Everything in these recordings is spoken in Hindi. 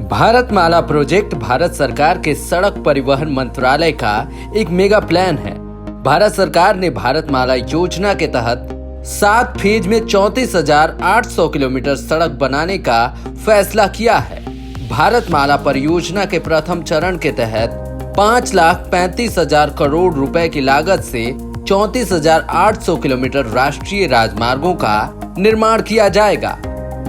भारतमाला प्रोजेक्ट भारत सरकार के सड़क परिवहन मंत्रालय का एक मेगा प्लान है। भारत सरकार ने भारतमाला योजना के तहत 7 फेज में 34,800 किलोमीटर सड़क बनाने का फैसला किया है। भारतमाला परियोजना के प्रथम चरण के तहत 5,35,000 करोड़ रुपए की लागत से 34,800 किलोमीटर राष्ट्रीय राजमार्गों का निर्माण किया जाएगा।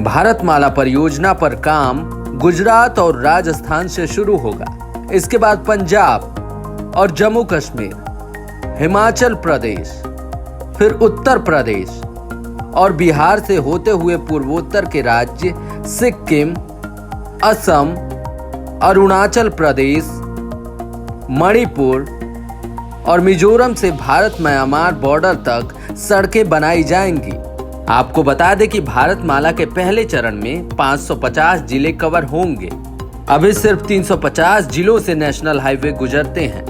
भारतमाला परियोजना पर काम गुजरात और राजस्थान से शुरू होगा। इसके बाद पंजाब और जम्मू कश्मीर, हिमाचल प्रदेश, फिर उत्तर प्रदेश और बिहार से होते हुए पूर्वोत्तर के राज्य सिक्किम, असम, अरुणाचल प्रदेश, मणिपुर और मिजोरम से भारत म्यांमार बॉर्डर तक सड़कें बनाई जाएंगी। आपको बता दें कि भारतमाला के पहले चरण में 550 जिले कवर होंगे। अभी सिर्फ 350 जिलों से नेशनल हाईवे गुजरते हैं।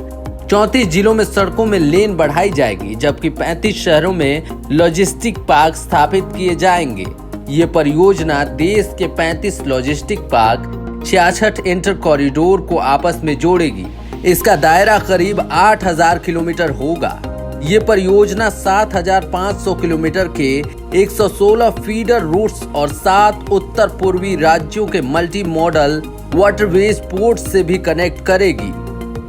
34 जिलों में सड़कों में लेन बढ़ाई जाएगी, जबकि 35 शहरों में लॉजिस्टिक पार्क स्थापित किए जाएंगे। ये परियोजना देश के 35 लॉजिस्टिक पार्क, 66 इंटर कॉरिडोर को आपस में जोड़ेगी। इसका दायरा करीब 8,000 किलोमीटर होगा। ये परियोजना 7,500 किलोमीटर के 116 फीडर रूट्स और 7 उत्तर पूर्वी राज्यों के मल्टी मॉडल वाटरवेज पोर्ट से भी कनेक्ट करेगी।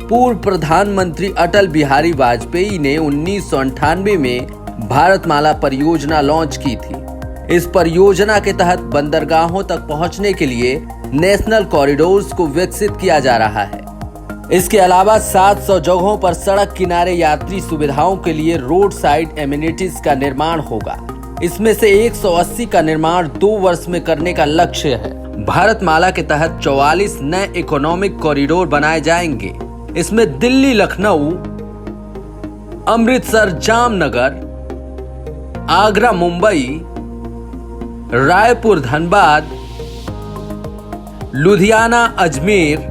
पूर्व प्रधानमंत्री अटल बिहारी वाजपेयी ने 1998 में भारतमाला परियोजना लॉन्च की थी। इस परियोजना के तहत बंदरगाहों तक पहुंचने के लिए नेशनल कॉरिडोर्स को विकसित किया जा रहा है। इसके अलावा 700 जगहों पर सड़क किनारे यात्री सुविधाओं के लिए रोड साइड एमिनिटीज का निर्माण होगा। इसमें से 180 का निर्माण 2 वर्ष में करने का लक्ष्य है। भारतमाला के तहत 44 नए इकोनॉमिक कॉरिडोर बनाए जाएंगे। इसमें दिल्ली लखनऊ, अमृतसर जामनगर, आगरा मुंबई, रायपुर धनबाद, लुधियाना अजमेर,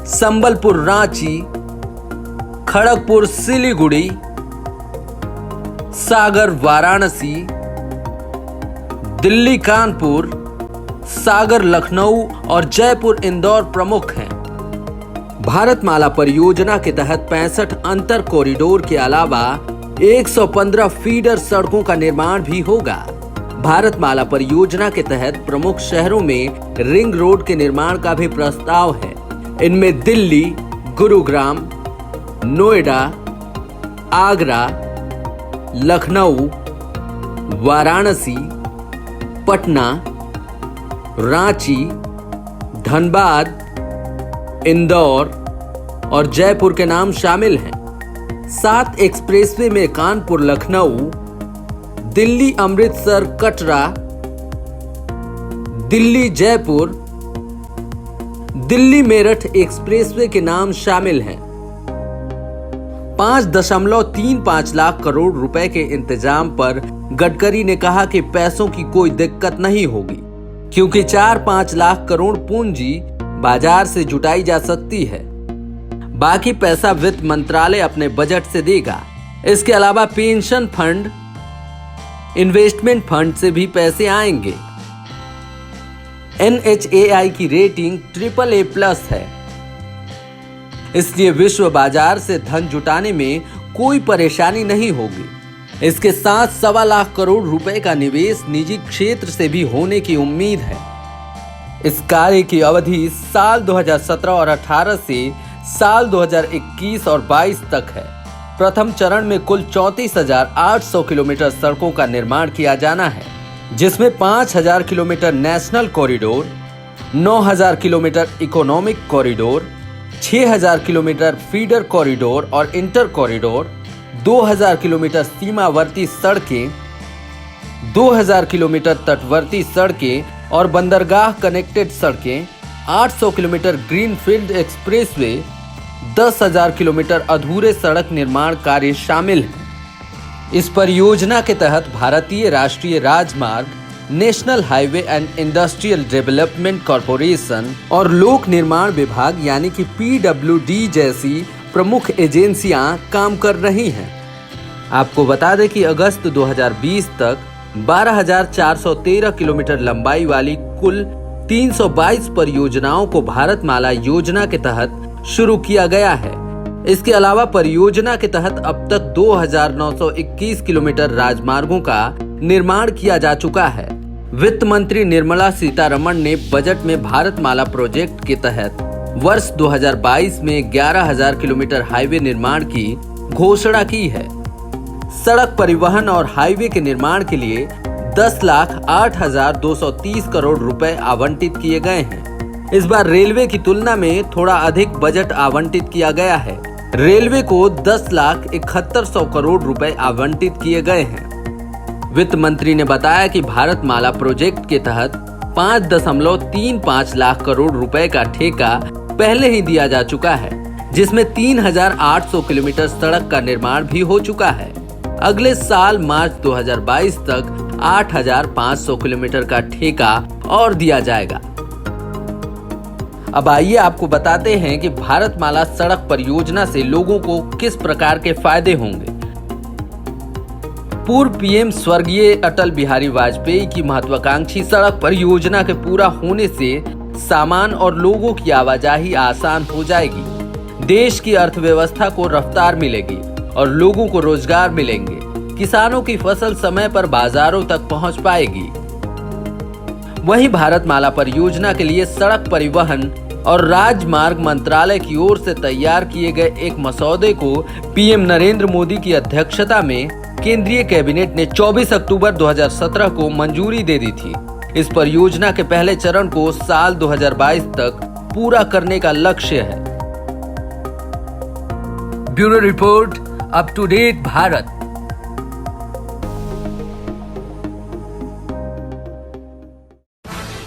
संबलपुर रांची, खड़गपुर सिलीगुड़ी, सागर वाराणसी, दिल्ली कानपुर, सागर लखनऊ और जयपुर इंदौर प्रमुख हैं। भारतमाला परियोजना के तहत 65 अंतर कॉरिडोर के अलावा 115 फीडर सड़कों का निर्माण भी होगा। भारतमाला परियोजना के तहत प्रमुख शहरों में रिंग रोड के निर्माण का भी प्रस्ताव है। इनमें दिल्ली, गुरुग्राम, नोएडा, आगरा, लखनऊ, वाराणसी, पटना, रांची, धनबाद, इंदौर और जयपुर के नाम शामिल हैं। 7 एक्सप्रेसवे में कानपुर लखनऊ, दिल्ली अमृतसर कटरा, दिल्ली जयपुर, दिल्ली मेरठ एक्सप्रेसवे के नाम शामिल हैं। 5.35 लाख करोड़ रुपए के इंतजाम पर गडकरी ने कहा कि पैसों की कोई दिक्कत नहीं होगी, क्योंकि 4-5 लाख करोड़ पूंजी बाजार से जुटाई जा सकती है। बाकी पैसा वित्त मंत्रालय अपने बजट से देगा। इसके अलावा पेंशन फंड, इन्वेस्टमेंट फंड से भी पैसे आएंगे। NHAI की रेटिंग AAA+ है, इसलिए विश्व बाजार से धन जुटाने में कोई परेशानी नहीं होगी। इसके साथ 1.25 लाख करोड़ रुपए का निवेश निजी क्षेत्र से भी होने की उम्मीद है। इस कार्य की अवधि साल 2017 और 18 से साल 2021 और 22 तक है। प्रथम चरण में कुल 34,800 किलोमीटर सड़कों का निर्माण किया जाना है, जिसमें 5,000 kilometre national corridor, 9,000 kilometre economic corridor, 6,000 kilometre feeder corridor और इंटर कॉरिडोर, 2,000 किलोमीटर सीमावर्ती सड़कें, 2,000 किलोमीटर तटवर्ती सड़कें और बंदरगाह कनेक्टेड सड़कें, 800 किलोमीटर ग्रीनफील्ड एक्सप्रेसवे, 10,000 किलोमीटर अधूरे सड़क निर्माण कार्य शामिल हैं। इस परियोजना के तहत भारतीय राष्ट्रीय राजमार्ग, national highway and industrial development corporation और लोक निर्माण विभाग यानी कि PWD जैसी प्रमुख एजेंसियां काम कर रही हैं। आपको बता दें कि अगस्त 2020 तक 12,413 किलोमीटर लंबाई वाली कुल 322 परियोजनाओं को भारतमाला योजना के तहत शुरू किया गया है। इसके अलावा परियोजना के तहत अब तक 2921 किलोमीटर राजमार्गों का निर्माण किया जा चुका है। वित्त मंत्री निर्मला सीतारमण ने बजट में भारतमाला प्रोजेक्ट के तहत वर्ष 2022 में 11,000 किलोमीटर हाईवे निर्माण की घोषणा की है। सड़क परिवहन और हाईवे के निर्माण के लिए 10,08,230 करोड़ रुपए आवंटित किए गए हैं। इस बार रेलवे की तुलना में थोड़ा अधिक बजट आवंटित किया गया है। रेलवे को 10,71,100 करोड़ रुपए आवंटित किए गए हैं। वित्त मंत्री ने बताया कि भारतमाला प्रोजेक्ट के तहत 5.35 लाख करोड़ रुपए का ठेका पहले ही दिया जा चुका है, जिसमें 3,800 किलोमीटर सड़क का निर्माण भी हो चुका है। अगले साल मार्च 2022 तक 8,500 किलोमीटर का ठेका और दिया जाएगा। अब आइए आपको बताते हैं कि भारतमाला सड़क परियोजना से लोगों को किस प्रकार के फायदे होंगे। पूर्व पीएम स्वर्गीय अटल बिहारी वाजपेयी की महत्वाकांक्षी सड़क परियोजना के पूरा होने से सामान और लोगों की आवाजाही आसान हो जाएगी। देश की अर्थव्यवस्था को रफ्तार मिलेगी और लोगों को रोजगार मिलेंगे। किसानों की फसल समय पर बाजारों तक पहुंच पाएगी। वहीं भारतमाला परियोजना के लिए सड़क परिवहन और राजमार्ग मंत्रालय की ओर से तैयार किए गए एक मसौदे को पीएम नरेंद्र मोदी की अध्यक्षता में केंद्रीय कैबिनेट ने 24 अक्टूबर 2017 को मंजूरी दे दी थी। इस परियोजना के पहले चरण को साल 2022 तक पूरा करने का लक्ष्य है। Bureau report, up to date Bharat.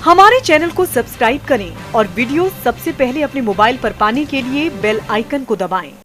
हमारे चैनल को सब्सक्राइब करें और वीडियो सबसे पहले अपने मोबाइल पर पाने के लिए बेल आइकन को दबाएं।